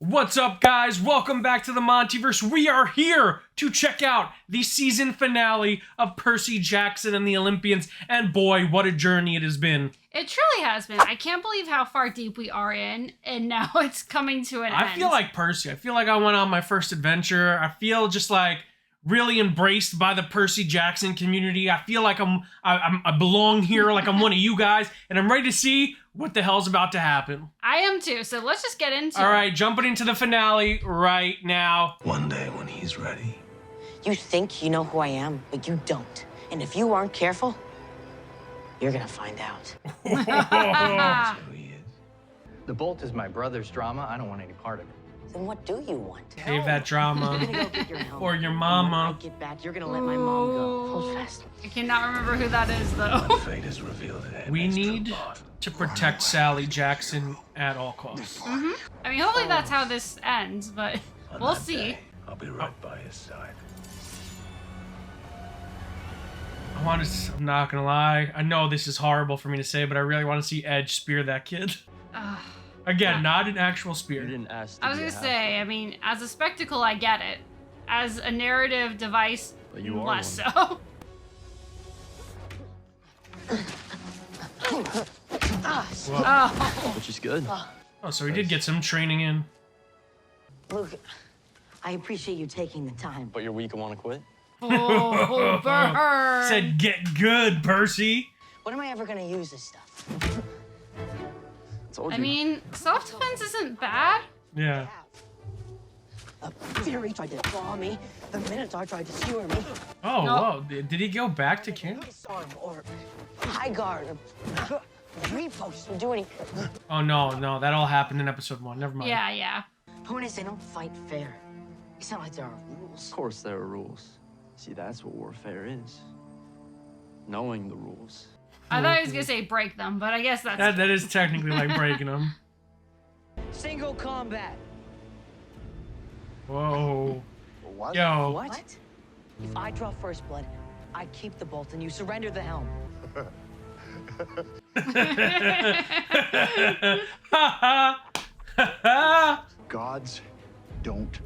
What's up, guys? Welcome back to the MontyVerse. We are here to check out the season finale of Percy Jackson and the Olympians, and boy, what a journey it has been. It truly has been. I can't believe how far deep we are in, and now it's coming to an end. I feel like Percy. I feel like I went on my first adventure. I feel just like really embraced by the Percy Jackson community. I feel like I belong here, like I'm one of you guys, and I'm ready to see what the hell's about to happen. I am too, so let's just get into it. All right, jumping into the finale right now. One day when he's ready. You think you know who I am, but you don't. And if you aren't careful, you're gonna find out. That's who he is. The Bolt is my brother's drama. I don't want any part of it. Then what do you want? Save that drama. You're gonna go get your helmet. Or your And mama. when I get back, you're gonna let my mom go. Hold fast. I cannot remember who that is, though. Fate has revealed it. We need to protect Sally Jackson at all costs. I mean, hopefully that's how this ends, but we'll see. I'll be right by his side. I'm not gonna lie. I know this is horrible for me to say, but I really want to see Edge spear that kid. Again, not an actual spear. You didn't ask. I was gonna say, I mean, as a spectacle, I get it. As a narrative device, But you are less one. so. Oh. Which is good. Oh, so he did get some training in. Look, I appreciate you taking the time. But you're weak and want to quit? Oh, burn. Said get good, Percy. When am I ever gonna use this stuff? Told you. I mean, self-defense isn't bad. Yeah. Fury tried to draw me. The Minotaur tried to skewer me. Oh, No. whoa. Did he go back to camp? Storm or High Guard or Repost would do any. Oh, no. That all happened in episode 1. Never mind. Yeah. But when I say don't fight fair, it's not like there are rules. Of course there are rules. See, that's what warfare is. Knowing the rules. I thought he was gonna say break them, but I guess that's... That is technically like breaking them. Single combat. Whoa. What? Yo. What? If I draw first blood, I keep the bolt and you surrender the helm. Gods don't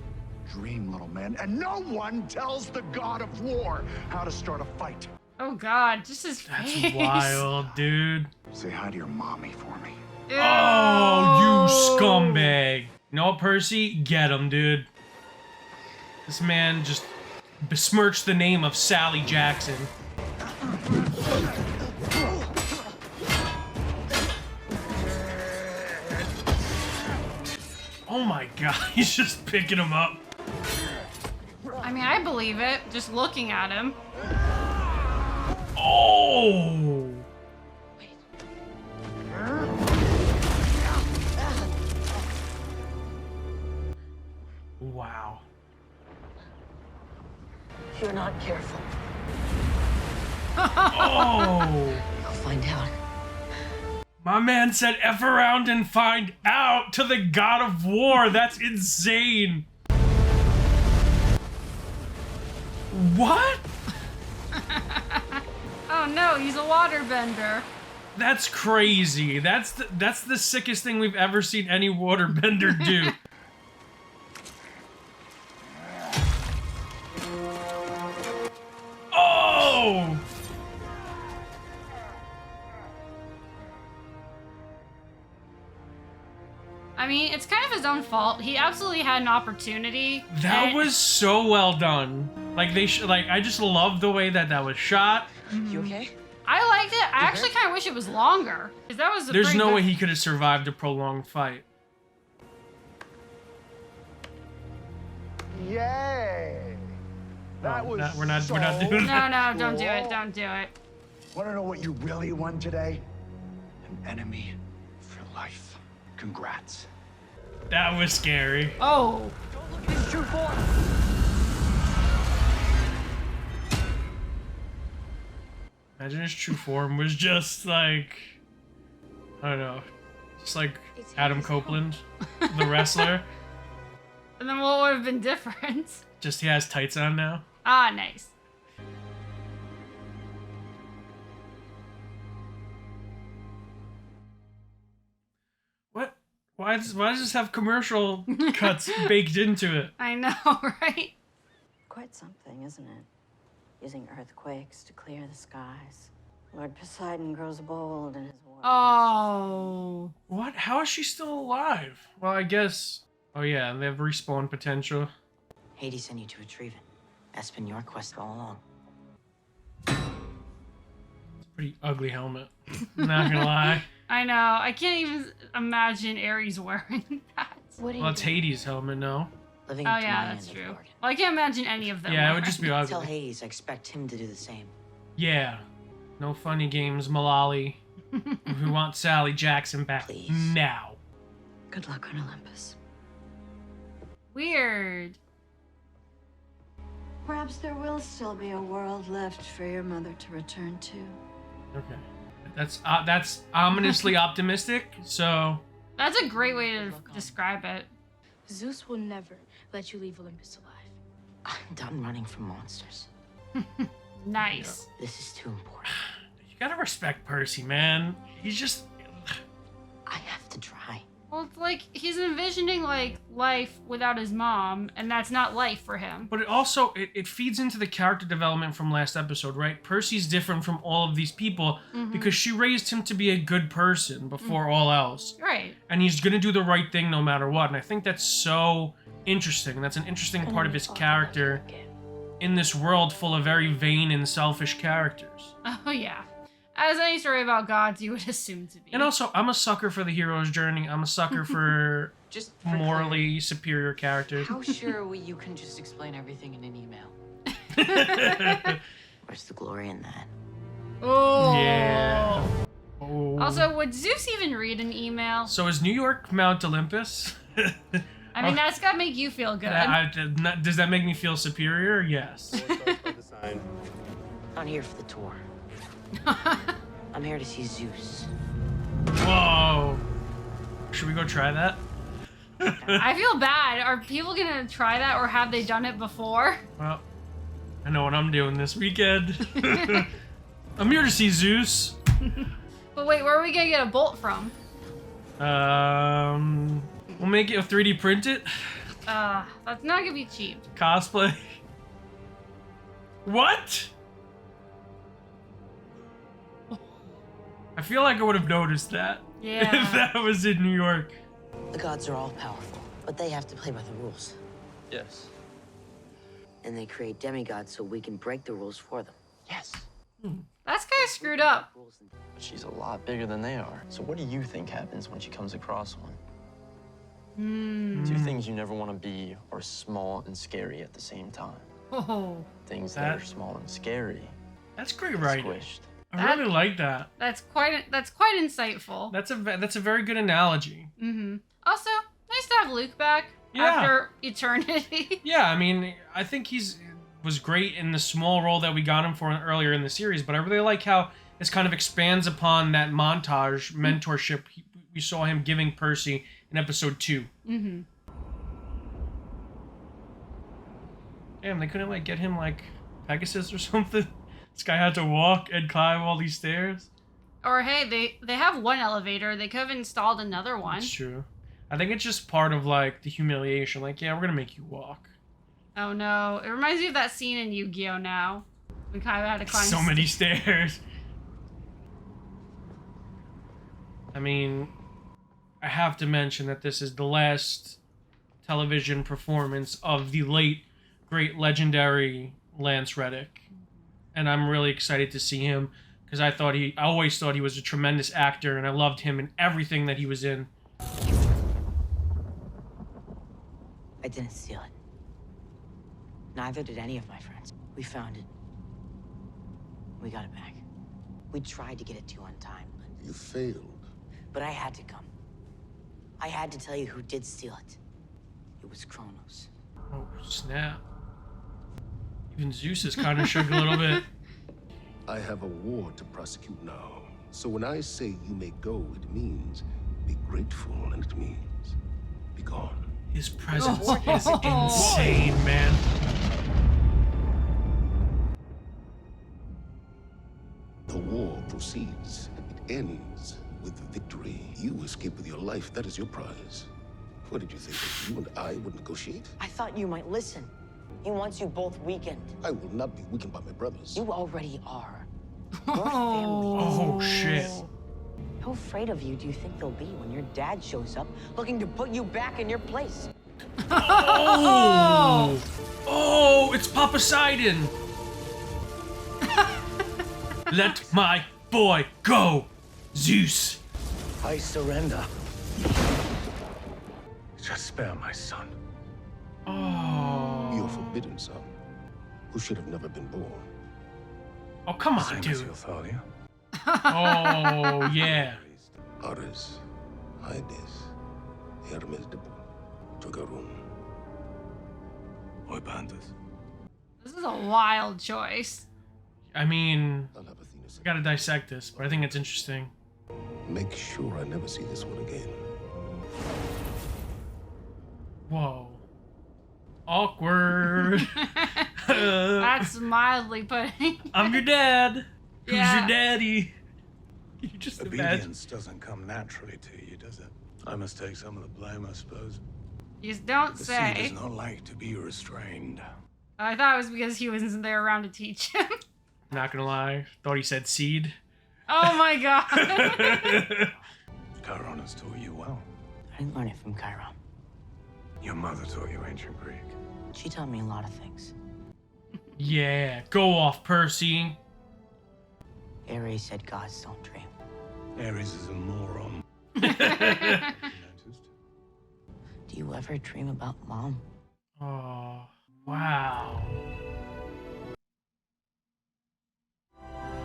dream, little man, and no one tells the god of war how to start a fight. Oh god, just his That's face. wild, dude. Say hi to your mommy for me. Ew. Oh, you scumbag. You know what, Percy? Get him, dude. This man just besmirched the name of Sally Jackson. Oh my god, he's just picking him up. I mean, I believe it, just looking at him. Oh! Wow. If you're not careful, Oh! you'll find out. My man said F around and find out to the god of war. That's insane. What? Oh no, he's a waterbender. That's crazy. That's the sickest thing we've ever seen any waterbender do. Oh! I mean, it's kind of his own fault. He absolutely had an opportunity. That and- was so well done. Like I just love the way that was shot. You okay? I liked it. I actually kind of wish it was longer. Because that was a There's pretty no good- way he could have survived a prolonged fight. Yay! That was we're not doing that. No, don't do it. Don't do it. Want to know what you really won today? An enemy for life. Congrats. That was scary. Oh. His true form. Imagine his true form was just like, I don't know, just like Adam Copeland, the wrestler. And then what would have been different? Just he has tights on now. Ah, nice. What? Why Why does this have commercial cuts baked into it? I know, right? Quite something, isn't it? Using earthquakes to clear the skies. Lord Poseidon grows bold in his war. Oh. What? How is she still alive? Well, I guess. Oh yeah, they have respawn potential. Hades sent you to retrieve it. That's been your quest all along. Pretty ugly helmet. Not gonna lie. I know. I can't even imagine Ares wearing that. What do Well, it's Hades' helmet, no? Living Oh up to yeah, my that's end of true. the bargain. Well, I can't imagine any of them. Yeah, it would wearing just be Tell ugly. Hades I expect him to do the same. Yeah. No funny games, Malali. We want Sally Jackson back Please. it? now. Good luck on Olympus. Weird. Perhaps there will still be a world left for your mother to return to. Okay. That's ominously optimistic. So That's a great way to describe it. Zeus will never let you leave Olympus alive. I'm done running from monsters. Nice. This is too important. you gotta respect Percy, man. He's just. I have to try. Well, it's like he's envisioning like life without his mom, and that's not life for him. But it also it feeds into the character development from last episode, right? Percy's different from all of these people because she raised him to be a good person before all else. Right. And he's gonna do the right thing no matter what. And I think that's so interesting. That's an interesting part of his character in this world full of very vain and selfish characters. Oh yeah. As any story about gods, you would assume to be. And also, I'm a sucker for the hero's journey. I'm a sucker for Just for morally superior characters. How sure are we you can just explain everything in an email? Where's the glory in that? Oh. Yeah. Oh. Also, would Zeus even read an email? So is New York Mount Olympus? I mean, that's gotta make you feel good. Does that make me feel superior? Yes. I'm here for the tour. I'm here to see Zeus. Whoa. Should we go try that? I feel bad. Are people gonna try that, or have they done it before? Well, I know what I'm doing this weekend. I'm here to see Zeus. But wait, where are we gonna get a bolt from? We'll make it 3D print it. That's not gonna be cheap. Cosplay. What? I feel like I would have noticed that. Yeah. If that was in New York. The gods are all powerful, but they have to play by the rules. Yes. And they create demigods so we can break the rules for them. Yes. That's kind of screwed up. But she's a lot bigger than they are. So what do you think happens when she comes across one? Two things you never want to be are small and scary at the same time. Oh, Things that are small and scary, That's great writing. squished. I really like that. that's quite insightful. That's a very good analogy. Also, nice to have Luke back Yeah. after eternity. Yeah, I mean, I think was great in the small role that we got him for earlier in the series, but I really like how this kind of expands upon that montage mentorship we saw him giving Percy in episode 2. Damn, they couldn't like get him like Pegasus or something. This guy had to walk and climb all these stairs. Or hey, they have one elevator. They could have installed another one. That's true. I think it's just part of like the humiliation. Like, yeah, we're gonna make you walk. Oh no, it reminds me of that scene in Yu-Gi-Oh! Now. We kind of had to climb So many stairs. I mean, I have to mention that this is the last television performance of the late, great, legendary Lance Reddick. And I'm really excited to see him because I always thought he was a tremendous actor and I loved him in everything that he was in. I didn't steal it. Neither did any of my friends. We found it. We got it back. We tried to get it to you on time, You failed. but I had to come. I had to tell you who did steal it. It was Kronos. Oh, snap. Even Zeus is kind of shook a little bit. I have a war to prosecute now. So when I say you may go, it means be grateful, and it means be gone. His presence is insane, man. The war proceeds. It ends with victory. You escape with your life. That is your prize. What did you think? That you and I would negotiate? I thought you might listen. He wants you both weakened. I will not be weakened by my brothers. You already are. Your family. Oh, shit. How afraid of you do you think they'll be when your dad shows up looking to put you back in your place? Oh! Oh, it's Poseidon. Let my boy go, Zeus. I surrender. Just spare my son. Oh. Your forbidden son, who should have never been born. Oh, come on, Same as dude. your father. Oh, yeah. Ares, Hades, Hermes de Togarun. Oi, Pandas. This is a wild choice. I mean, I'll have Athena say, gotta dissect this, but I think it's interesting. make sure I never see this one again. Whoa. Awkward. That's mildly putting. I'm your dad. Who's Yeah. your daddy? You just imagine. Obedience doesn't come naturally to you, does it? I must take some of the blame, I suppose. You don't The sea say. does not like to be restrained. I thought it was because he wasn't there around to teach him. Not gonna lie. Thought he said seed. Oh my god. Chiron has taught you well. I didn't learn it from Chiron. Your mother taught you ancient Greek. She taught me a lot of things. Yeah, go off, Percy. Ares said gods don't dream. Ares is a moron. Oh, Noticed? Do you ever dream about Mom? wow.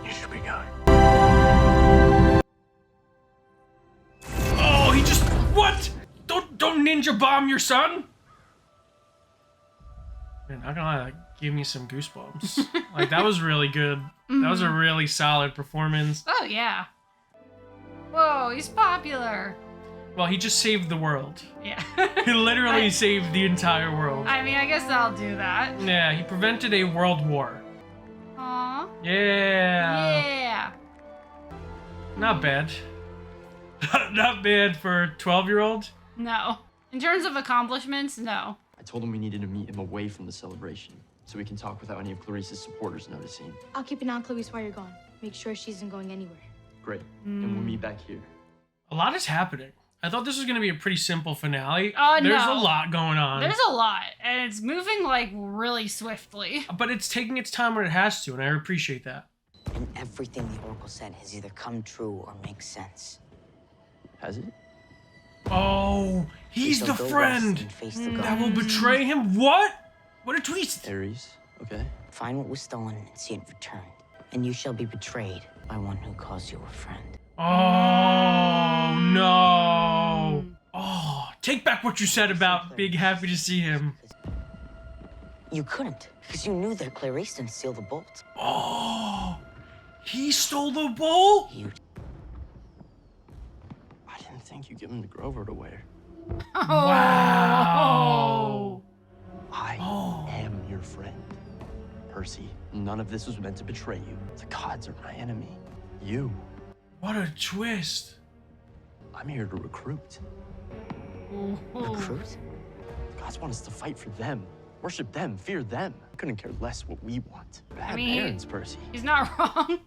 You should be going. Oh, he just what? Don't ninja bomb your son. Man, not gonna lie, that gave me some goosebumps. Like that was really good. That was a really solid performance. Oh yeah. Whoa, he's popular. Well, he just saved the world. Yeah. He literally saved the entire world. I mean, I guess I'll do that. Yeah, he prevented a world war. Aw. Yeah. Yeah. Not bad. Not bad for a 12-year-old. No. In terms of accomplishments, no. I told him we needed to meet him away from the celebration, so we can talk without any of Clarice's supporters noticing. I'll keep an eye on Clarice while you're gone. Make sure she isn't going anywhere. Great. And we'll meet back here. A lot is happening. I thought this was going to be a pretty simple finale. Oh, There's no. a lot going on. There's a lot, and it's moving like really swiftly. But it's taking its time when it has to, and I appreciate that. And everything the Oracle said has either come true or makes sense. Has it? Oh, he's We the shall go friend west and face the that will gods. betray him. What? What a twist. Ares, okay? Find what was stolen and see it returned. And you shall be betrayed by one who calls you a friend. Oh, no. Oh, take back what you said about being happy to see him. You couldn't, because you knew that Clarice didn't steal the bolt. Oh, he stole the bowl? You I didn't think you'd give him to Grover to wear. Wow. I am your friend. Percy, none of this was meant to betray you. The gods are my enemy. You. What a twist. I'm here to recruit. recruit? The gods want us to fight for them. Worship them, fear them. I couldn't care less what we want. Bad mean, parents, Percy. He's not wrong.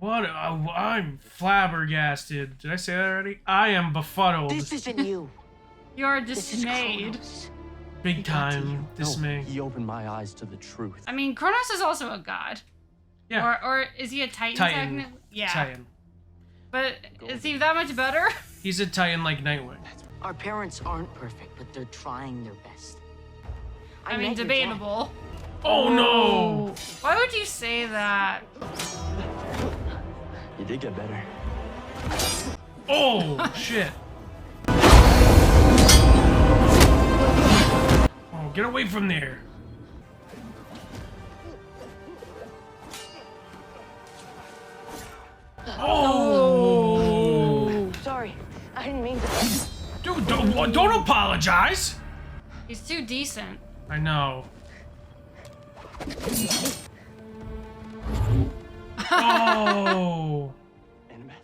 I'm flabbergasted. Did I say that already? I am befuddled. This isn't you. You're This is dismayed. Kronos. Big time dismay. No, he opened my eyes to the truth. I mean, Kronos is also a god. Yeah. Or is he a Titan? Titan. Technically? Yeah. Titan. But is he that much better? He's a Titan like Nightwing. Our parents aren't perfect, but they're trying their best. I mean, met your dad. debatable. Oh no! Why would you say that? You did get better. Oh shit! Oh, get away from there! Oh! Sorry, I didn't mean to. Dude, don't apologize! He's too decent. I know. Oh! Annabeth.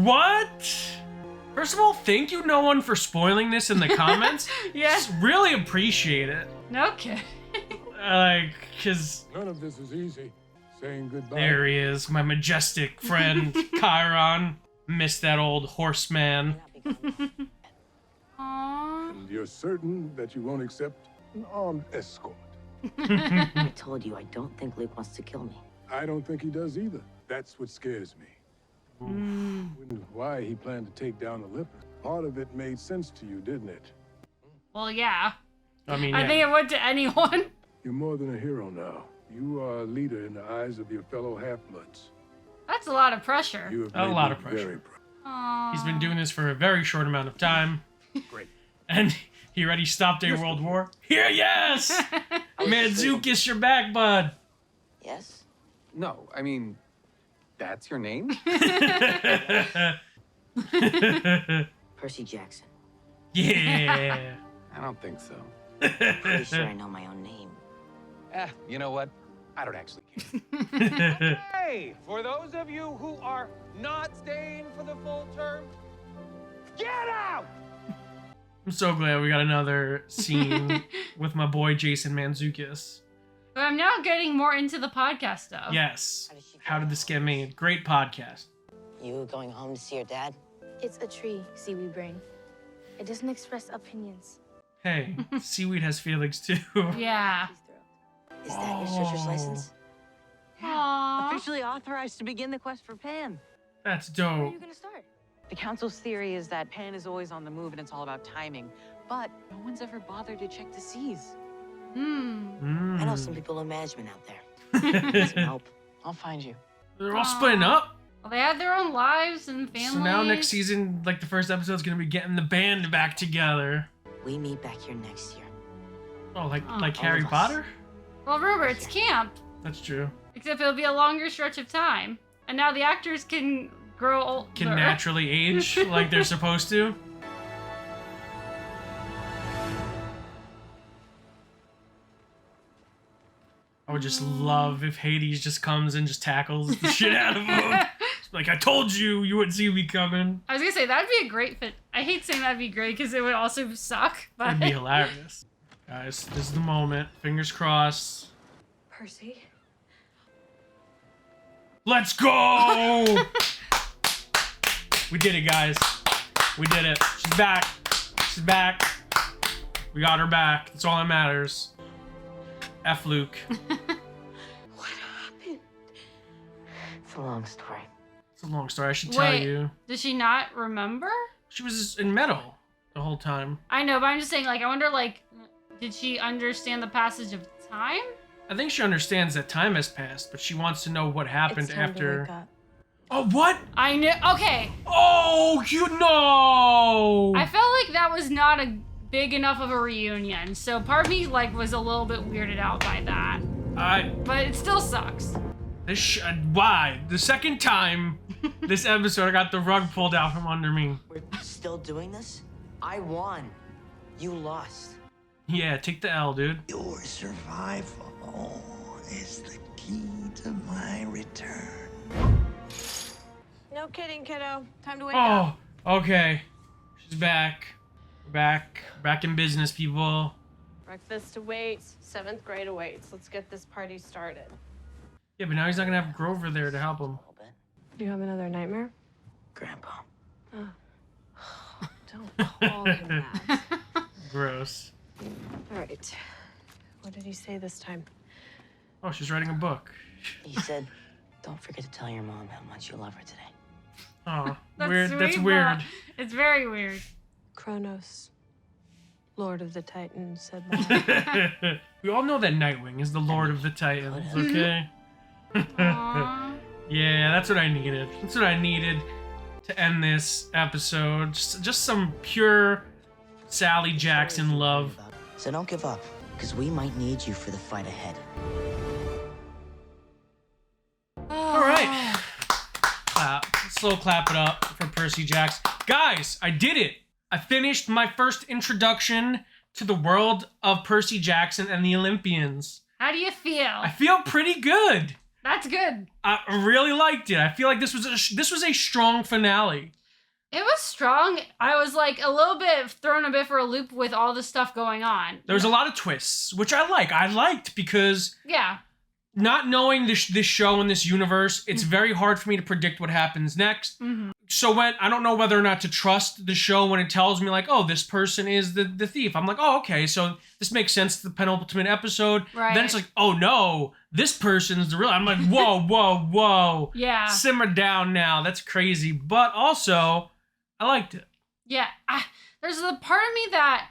What? First of all, thank you, no one, for spoiling this in the comments. Yeah. Just really appreciate it. No kidding. Because None of this is easy. Saying goodbye. there he is, my majestic friend, Chiron. Missed that old horseman. Aww. And you're certain that you won't accept an armed escort? I told you, I don't think Luke wants to kill me. I don't think he does either. That's what scares me. Why he planned to take down Olympus. Part of it made sense to you, didn't it? Well, yeah. I mean, I think it would to anyone. You're more than a hero now. You are a leader in the eyes of your fellow half-bloods. That's a lot of pressure. You have A made lot me of pressure. very proud. Aww. he's been doing this for a very short amount of time. Great. And he already stopped a world war. Here, yes! Manzukis, you're back, bud. Yes? No, I mean, that's your name? Percy Jackson. Yeah. I don't think so. Pretty sure I know my own name. You know what? I don't actually care. Hey, for those of you who are not staying for the full term, get out! I'm so glad we got another scene with my boy Jason Mantzoukas. But I'm now getting more into the podcast stuff. Yes. How did this get made? Great podcast. You going home to see your dad? It's a tree, seaweed brain. It doesn't express opinions. Hey, seaweed has feelings too. Yeah. Is that your searcher's license? Aww. Officially authorized to begin the quest for Pan. That's Where are dope. you gonna start? The Council's theory is that Pan is always on the move and it's all about timing. But no one's ever bothered to check the seas. Hmm. I know some people in management out there. Need some help. I'll find you. They're all splitting up. Well, they have their own lives and families. So now next season, like the first episode, is gonna be getting the band back together. We meet back here next year. Oh, like Oh. Harry All of us. Potter? Well, remember, it's camp. That's true. Except it'll be a longer stretch of time. And now the actors can grow older. Can naturally age like they're supposed to. I would just love if Hades just comes and just tackles the shit out of him. Just like, I told you, you wouldn't see me coming. I was gonna say, that'd be a great fit. I hate saying that'd be great because it would also suck. But That'd be hilarious. Guys, this is the moment. Fingers crossed. Percy? Let's go! We did it, guys. We did it. She's back. She's back. We got her back. That's all that matters. F Luke. What happened? It's a long story. It's a long story. I should tell Wait. you. Does she not remember? She was in metal the whole time. I know, but I'm just saying, like, I wonder, like, did she understand the passage of time? I think she understands that time has passed, but she wants to know what happened It's time to wake after. up. Oh, what? I knew. Okay, Oh, you know. I felt like that was not a big enough of a reunion, so part of me like was a little bit weirded out by that. But it still sucks. Why? The second time this episode, I got the rug pulled out from under me. We're still doing this? I won. You lost. Yeah, take the L, dude. Your survival is the key to my return. No kidding, kiddo. Time to wake up. Oh, okay. She's back. We're back. Back in business, people. Breakfast awaits. 7th grade awaits. Let's get this party started. Yeah, but now he's not gonna have Grover there to help him. Do you have another nightmare? Grandpa. Oh. Don't call him that. Gross. All right. What did he say this time? Oh, she's writing a book. He said, don't forget to tell your mom how much you love her today. Oh, That's weird. sweet, That's Mom. weird. It's very weird. Kronos, Lord of the Titans, said Mom. We all know that Nightwing is the Lord of the Titans, okay? Yeah, that's what I needed. That's what I needed to end this episode. Just some pure Sally Jackson love. So don't give up, because we might need you for the fight ahead. All right. Clap. Slow clap it up for Percy Jackson. Guys, I did it. I finished my first introduction to the world of Percy Jackson and the Olympians. How do you feel? I feel pretty good. That's good. I really liked it. I feel like this was a strong finale. It was strong. I was like a little bit thrown a bit for a loop with all the stuff going on. There was a lot of twists, which I like. I liked because not knowing this show and this universe, it's very hard for me to predict what happens next. Mm-hmm. So when I don't know whether or not to trust the show when it tells me like, oh, this person is the thief. I'm like, oh, okay, so this makes sense to the penultimate episode. Right. Then it's like, oh no, this person's the real. I'm like, whoa. Yeah. Simmer down now. That's crazy. But also, I liked it. Yeah. There's a part of me that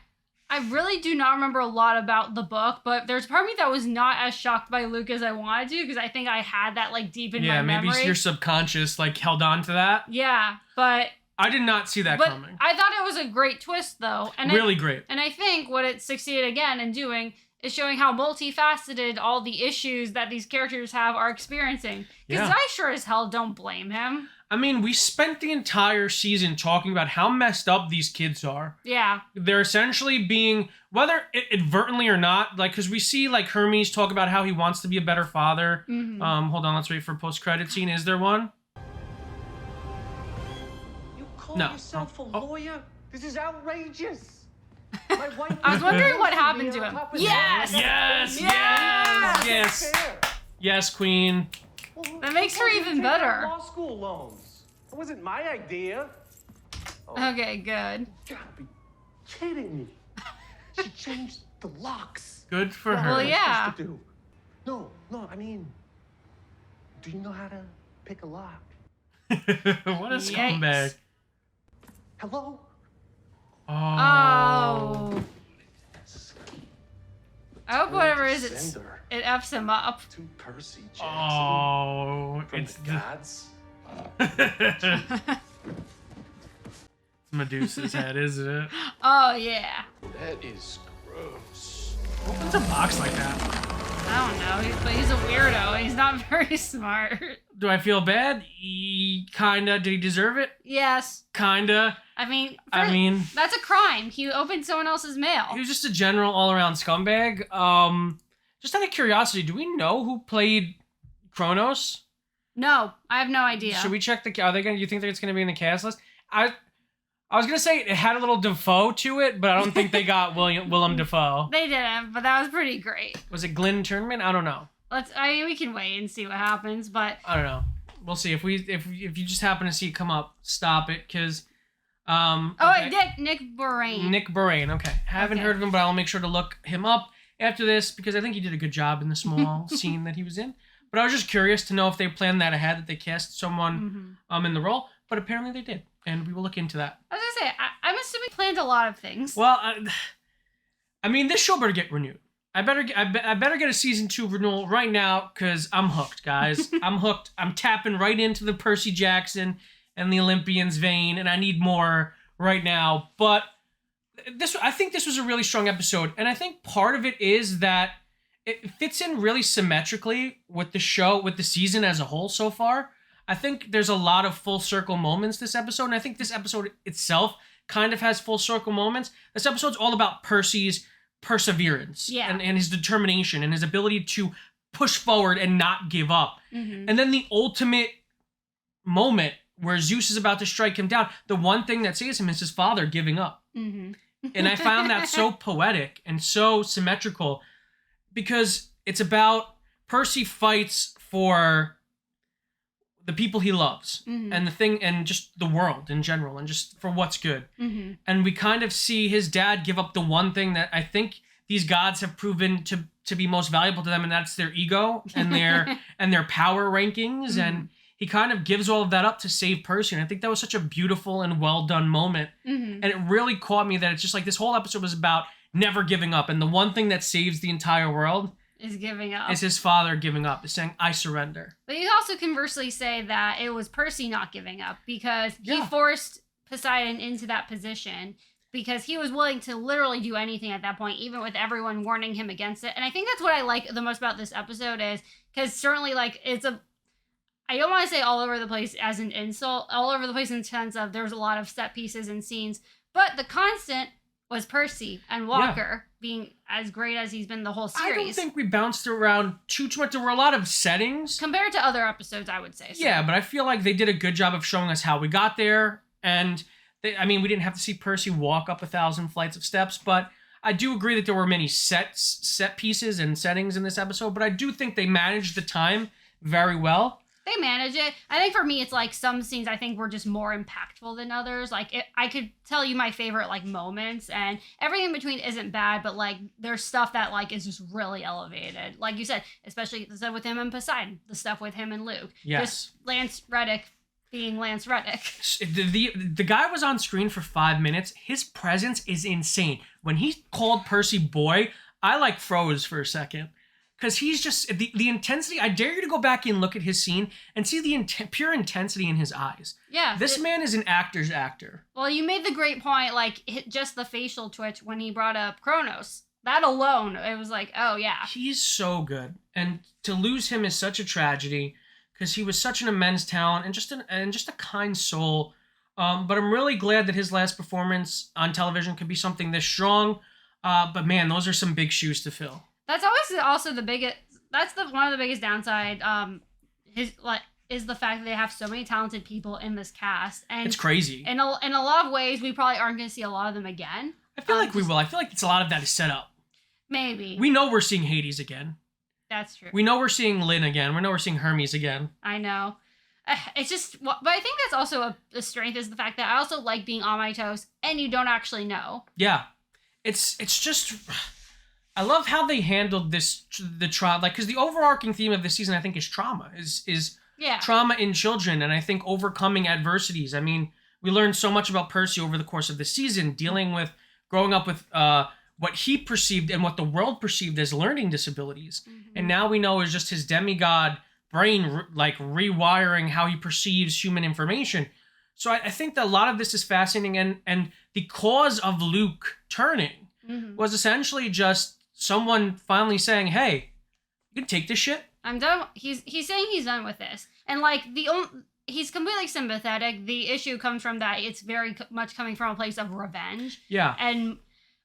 I really do not remember a lot about the book, but there's a part of me that was not as shocked by Luke as I wanted to, because I think I had that like deep in my memory. Yeah, maybe your subconscious like held on to that. Yeah, but I did not see that coming. I thought it was a great twist though. And really great. And I think what it succeeded again in doing is showing how multifaceted all the issues that these characters are experiencing. Because I sure as hell don't blame him. I mean, we spent the entire season talking about how messed up these kids are. Yeah. They're essentially being, whether inadvertently or not, like, because we see, like, Hermes talk about how he wants to be a better father. Mm-hmm. Hold on, let's wait for a post-credit scene. Is there one? You call yourself a lawyer? This is outrageous. My wife I was wondering what happened to him. Yes! Yes, Queen. That makes her even better. Law school loans. It wasn't my idea. Okay, good. You gotta be kidding me. She changed the locks. Good for her. Well, yeah. No, I mean, do you know how to pick a lock? What a scumbag. Hello? Oh. I hope whatever it is, it F's him up. To Percy Jackson. Oh, from it's the gods. Medusa's head, isn't it? Oh, yeah. That is gross. Opens a box like that. I don't know, but he's a weirdo. He's not very smart. Do I feel bad? Kinda. Did he deserve it? Yes. Kinda. I mean, that's a crime. He opened someone else's mail. He was just a general all-around scumbag. Just out of curiosity, do we know who played Kronos? No, I have no idea. Should we check the? Are they gonna? You think it's gonna be in the cast list? I was gonna say it had a little Defoe to it, but I don't think they got Willem Dafoe. They didn't, but that was pretty great. Was it Glenn Turnman? I don't know. We can wait and see what happens, but I don't know. We'll see if you just happen to see it come up, stop it, because. Wait, Nick Borain. Nick Borain. Okay, haven't heard of him, but I'll make sure to look him up after this because I think he did a good job in the small scene that he was in. But I was just curious to know if they planned that ahead, that they cast someone in the role. But apparently they did, and we will look into that. I was gonna say, I'm assuming they planned a lot of things. Well, I mean, this show better get renewed. I better get a season 2 renewal right now because I'm hooked, guys. I'm hooked. I'm tapping right into the Percy Jackson and the Olympians vein, and I need more right now. But I think this was a really strong episode, and I think part of it is that it fits in really symmetrically with the show, with the season as a whole so far. I think there's a lot of full circle moments this episode, and I think this episode itself kind of has full circle moments. This episode's all about Percy's perseverance and his determination and his ability to push forward and not give up. Mm-hmm. And then the ultimate moment where Zeus is about to strike him down, the one thing that saves him is his father giving up. Mm-hmm. And I found that so poetic and so symmetrical because it's about Percy fights for the people he loves and the thing and just the world in general and just for what's good. Mm-hmm. And we kind of see his dad give up the one thing that I think these gods have proven to be most valuable to them, and that's their ego and their power rankings. And he kind of gives all of that up to save Percy. And I think that was such a beautiful and well done moment. Mm-hmm. And it really caught me that it's just like this whole episode was about never giving up. And the one thing that saves the entire world is giving up. Is his father giving up, is saying, I surrender. But you also conversely say that it was Percy not giving up because he forced Poseidon into that position because he was willing to literally do anything at that point, even with everyone warning him against it. And I think that's what I like the most about this episode is because certainly like I don't want to say all over the place as an insult, all over the place in the sense of there's a lot of set pieces and scenes, but the constant was Percy and Walker being as great as he's been the whole series. I don't think we bounced around too much. There were a lot of settings. Compared to other episodes, I would say. So. Yeah, but I feel like they did a good job of showing us how we got there. And, we didn't have to see Percy walk up 1,000 flights of steps, but I do agree that there were many set pieces and settings in this episode, but I do think they managed the time very well. They manage it. I think for me, it's like some scenes I think were just more impactful than others. Like I could tell you my favorite like moments, and everything in between isn't bad, but like there's stuff that like is just really elevated. Like you said, especially the stuff with him and Poseidon, the stuff with him and Luke. Yes. Just Lance Reddick being Lance Reddick. The guy was on screen for 5 minutes. His presence is insane. When he called Percy boy, I like froze for a second. Because he's just, the intensity, I dare you to go back and look at his scene and see the pure intensity in his eyes. Yeah. This man is an actor's actor. Well, you made the great point, like, just the facial twitch when he brought up Kronos. That alone, it was like, oh, yeah. He's so good. And to lose him is such a tragedy, because he was such an immense talent and just a kind soul. But I'm really glad that his last performance on television could be something this strong. But man, those are some big shoes to fill. That's always also the biggest. That's one of the biggest downside. Is the fact that they have so many talented people in this cast, and it's crazy. In a lot of ways, we probably aren't going to see a lot of them again. I feel like we will. I feel like it's a lot of that is set up. Maybe we know we're seeing Hades again. That's true. We know we're seeing Lynn again. We know we're seeing Hermes again. I know. It's just, but I think that's also a strength is the fact that I also like being on my toes, and you don't actually know. Yeah, it's just. I love how they handled the trauma, like, because the overarching theme of this season, I think, is trauma, is trauma in children, and I think overcoming adversities. I mean, we learned so much about Percy over the course of the season, dealing with, growing up with what he perceived and what the world perceived as learning disabilities, and now we know is just his demigod brain, like, rewiring how he perceives human information. So I think that a lot of this is fascinating, and the cause of Luke turning was essentially just someone finally saying, hey, you can take this shit. I'm done. He's saying he's done with this. And like he's completely sympathetic. The issue comes from that it's very much coming from a place of revenge. Yeah. And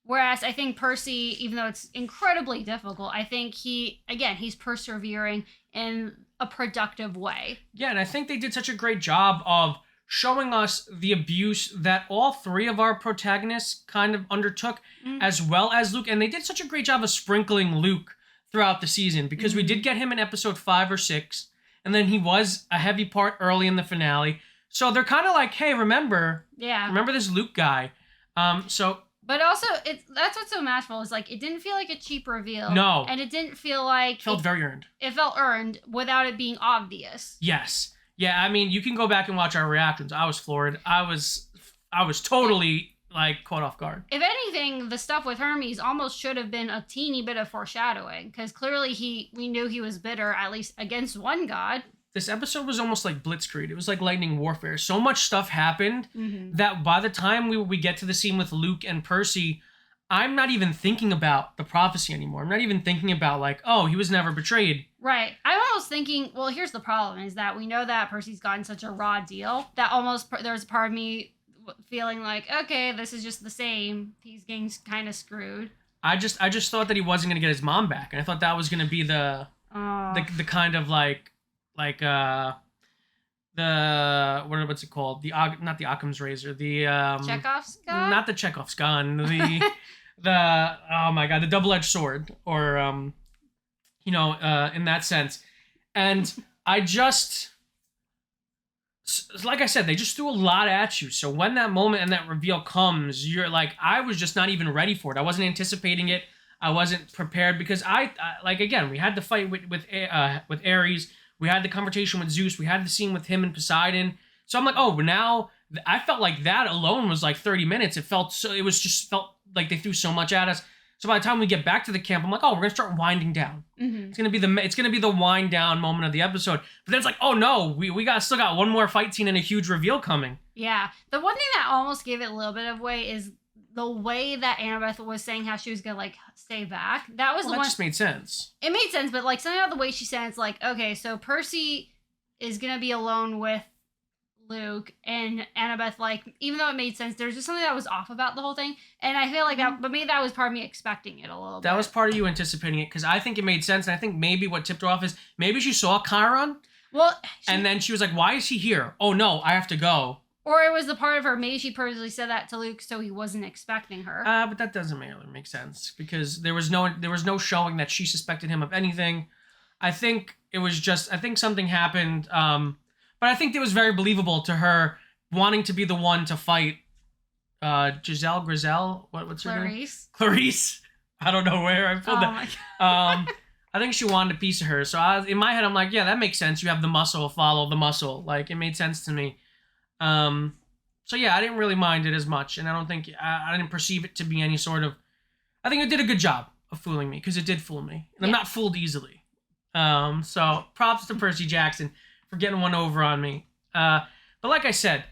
whereas I think Percy, even though it's incredibly difficult, I think he's persevering in a productive way. Yeah, and I think they did such a great job of showing us the abuse that all three of our protagonists kind of undertook, as well as Luke. And they did such a great job of sprinkling Luke throughout the season, because we did get him in episode 5 or 6, and then he was a heavy part early in the finale. So they're kind of like, hey, remember this Luke guy. But also, that's what's so magical is like it didn't feel like a cheap reveal. No. And it didn't feel like it felt very earned. It felt earned without it being obvious. Yes. Yeah, I mean, you can go back and watch our reactions. I was floored. I was totally like caught off guard. If anything, the stuff with Hermes almost should have been a teeny bit of foreshadowing, because clearly we knew he was bitter, at least against one god. This episode was almost like Blitzkrieg. It was like lightning warfare. So much stuff happened that by the time we get to the scene with Luke and Percy, I'm not even thinking about the prophecy anymore. I'm not even thinking about like, oh, he was never betrayed. Right. I'm almost thinking, well, here's the problem is that we know that Percy's gotten such a raw deal that almost there's a part of me feeling like, okay, this is just the same. He's getting kind of screwed. I just thought that he wasn't going to get his mom back. And I thought that was going to be the kind of what's it called? Not the Occam's razor. The Chekhov's gun? Not the Chekhov's gun. The oh my god, the double-edged sword, or in that sense. And I just, like I said, they just threw a lot at you. So when that moment and that reveal comes, you're like, I was just not even ready for it. I wasn't anticipating it. I wasn't prepared, because I again, we had the fight with Ares. We had the conversation with Zeus. We had the scene with him and Poseidon. So I'm like, oh, now I felt like that alone was like 30 minutes. It felt like they threw so much at us. So by the time we get back to the camp, I'm like, oh, we're gonna start winding down. It's gonna be the wind down moment of the episode. But then it's like, oh no, we still got one more fight scene and a huge reveal coming. Yeah, the one thing that almost gave it a little bit of way is the way that Annabeth was saying how she was gonna like stay back. That was the one. That just made sense. It made sense, but like somehow the way she said it's like, okay, so Percy is gonna be alone with Luke and Annabeth, like, even though it made sense, there's just something that was off about the whole thing. And I feel like that, but maybe that was part of me expecting it a little bit. That was part of you anticipating it, because I think it made sense. And I think maybe what tipped her off is maybe she saw Chiron. Well, and then she was like, why is he here? Oh no, I have to go. Or it was the part of her, maybe she purposely said that to Luke so he wasn't expecting her. But that doesn't really make sense, because there was no showing that she suspected him of anything. I think it was just, I think something happened, but I think it was very believable to her wanting to be the one to fight Giselle Griselle. What's her name? Clarice. I don't know where I pulled that. I think she wanted a piece of her. So in my head, I'm like, yeah, that makes sense. You have the muscle, follow the muscle. Like, it made sense to me. So yeah, I didn't really mind it as much, and I don't think I didn't perceive it to be any sort of. I think it did a good job of fooling me, because it did fool me, and I'm not fooled easily. So props to Percy Jackson for getting one over on me. But like I said,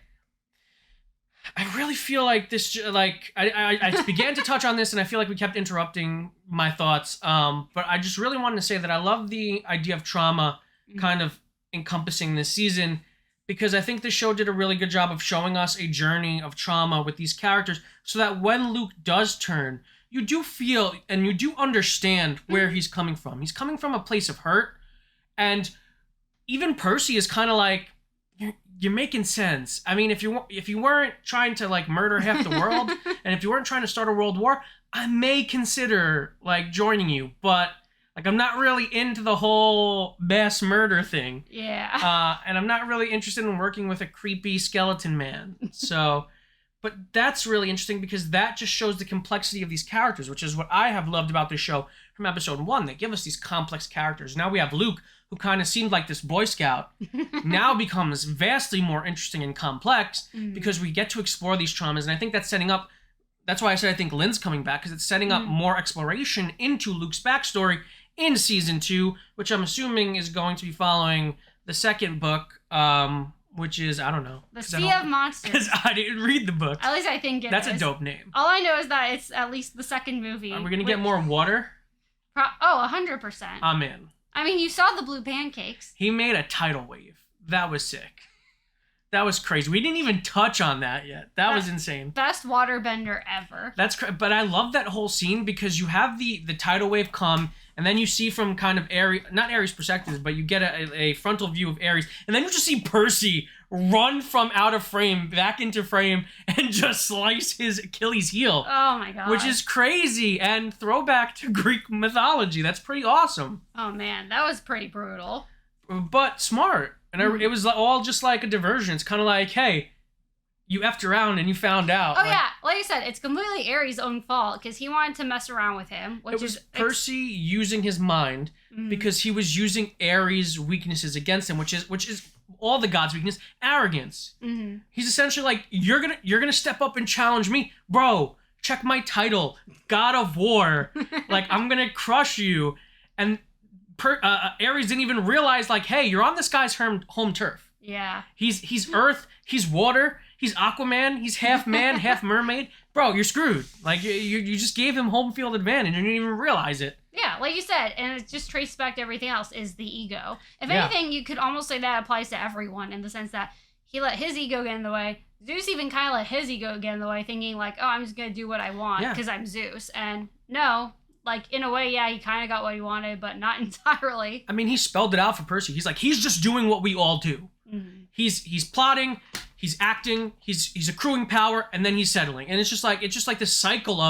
I really feel like this. Like I began to touch on this, and I feel like we kept interrupting my thoughts. But I just really wanted to say that I love the idea of trauma kind of encompassing this season, because I think the show did a really good job of showing us a journey of trauma with these characters, so that when Luke does turn, you do feel and you do understand where he's coming from. He's coming from a place of hurt, and even Percy is kind of like, you're making sense. I mean, if you weren't trying to like murder half the world, and if you weren't trying to start a world war, I may consider like joining you, but like, I'm not really into the whole mass murder thing. Yeah. And I'm not really interested in working with a creepy skeleton man. So, but that's really interesting, because that just shows the complexity of these characters, which is what I have loved about this show from episode 1. They give us these complex characters. Now we have Luke, who kind of seemed like this Boy Scout, now becomes vastly more interesting and complex, because we get to explore these traumas. And I think that's setting up, that's why I said I think Lynn's coming back, because it's setting up more exploration into Luke's backstory in season 2, which I'm assuming is going to be following the second book, which is, I don't know. The Sea of Monsters. Because I didn't read the book. At least I think it That's is. a dope name. All I know is that it's at least the second movie. Are we going to get more water? 100%. I'm in. I mean, you saw the blue pancakes. He made a tidal wave. That was sick. That was crazy. We didn't even touch on that yet. That was insane. Best waterbender ever. That's but I love that whole scene, because you have the tidal wave come, and then you see from kind of Ares, not Ares' perspective, but you get a frontal view of Ares, and then you just see Percy run from out of frame back into frame and just slice his Achilles heel. Oh my god. Which is crazy, and throwback to Greek mythology. That's pretty awesome. Oh man, that was pretty brutal. But smart. And it was all just like a diversion. It's kind of like, hey, you effed around and you found out. Oh, like, yeah. Like I said, it's completely Ares' own fault, because he wanted to mess around with him. Which it was Percy using his mind, because he was using Ares' weaknesses against him, which is all the gods' weakness, arrogance. He's essentially like, you're gonna step up and challenge me, bro. Check my title, God of War. Like, I'm gonna crush you. And Ares didn't even realize, like, hey, you're on this guy's home turf. Yeah. He's earth, he's water, he's Aquaman, he's half man, half mermaid. Bro, you're screwed. Like, you just gave him home field advantage and you didn't even realize it. Yeah, like you said, and it just traced back to everything else, is the ego. If anything, you could almost say that applies to everyone, in the sense that he let his ego get in the way. Zeus even kind of let his ego get in the way, thinking like, oh, I'm just going to do what I want because I'm Zeus. And no, like, in a way, yeah, he kind of got what he wanted, but not entirely. I mean, he spelled it out for Percy. He's like, he's just doing what we all do. He's plotting, he's acting, he's accruing power, and then he's settling. And it's just like this cycle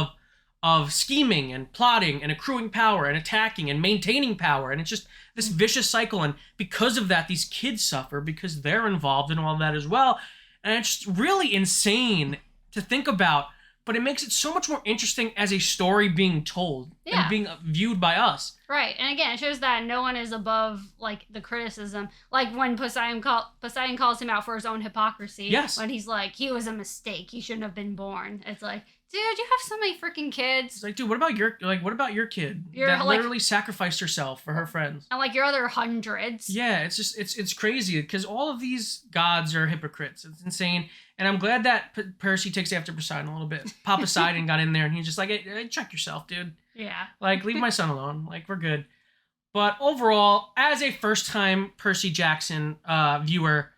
of scheming and plotting and accruing power and attacking and maintaining power. And it's just this vicious cycle. And because of that, these kids suffer because they're involved in all that as well. And it's just really insane to think about. But it makes it so much more interesting as a story being told and being viewed by us. Right. And again, it shows that no one is above, like, the criticism. Like when Poseidon calls him out for his own hypocrisy. Yes. When he's like, he was a mistake. He shouldn't have been born. It's like, dude, you have so many freaking kids. It's like, dude, what about your kid that literally sacrificed herself for her friends? And like your other hundreds. Yeah, it's just, it's crazy because all of these gods are hypocrites. It's insane. And I'm glad that Percy takes after Poseidon a little bit. Papa Poseidon got in there and he's just like, hey, check yourself, dude. Yeah. Like, leave my son alone. Like, we're good. But overall, as a first-time Percy Jackson viewer,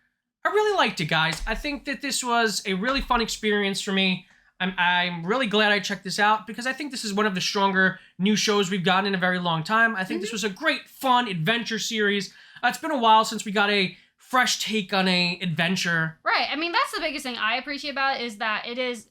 I really liked it, guys. I think that this was a really fun experience for me. I'm really glad I checked this out because I think this is one of the stronger new shows we've gotten in a very long time. I think this was a great, fun adventure series. It's been a while since we got a fresh take on a adventure. Right. I mean, that's the biggest thing I appreciate about it is that it is,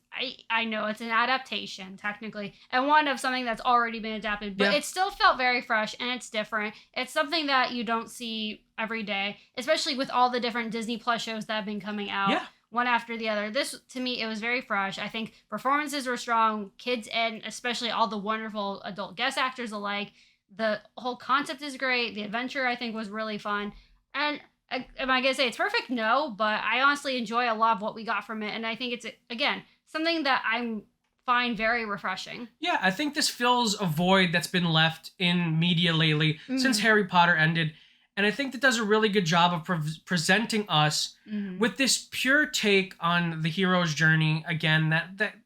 I know it's an adaptation, technically, and one of something that's already been adapted, but it still felt very fresh and it's different. It's something that you don't see every day, especially with all the different Disney Plus shows that have been coming out. One after the other. This, to me, it was very fresh. I think performances were strong, kids and especially all the wonderful adult guest actors alike. The whole concept is great. The adventure, I think, was really fun. And am I going to say it's perfect? No, but I honestly enjoy a lot of what we got from it. And I think it's, again, something that I find very refreshing. Yeah, I think this fills a void that's been left in media lately since Harry Potter ended. And I think that does a really good job of presenting us with this pure take on the hero's journey. Again, that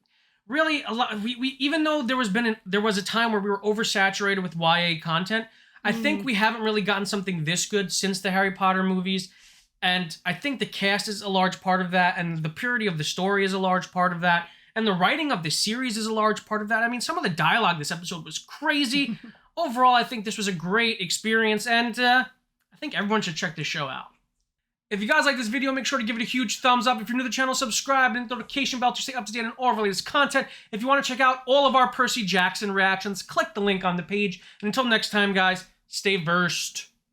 really a lot. We even though there was a time where we were oversaturated with YA content, I think we haven't really gotten something this good since the Harry Potter movies. And I think the cast is a large part of that, and the purity of the story is a large part of that, and the writing of the series is a large part of that. I mean, some of the dialogue this episode was crazy. Overall, I think this was a great experience, and I think everyone should check this show out. If you guys like this video, make sure to give it a huge thumbs up. If you're new to the channel, subscribe and hit the notification bell to stay up to date on all of our latest content. If you want to check out all of our Percy Jackson reactions, click the link on the page. And until next time, guys, stay versed.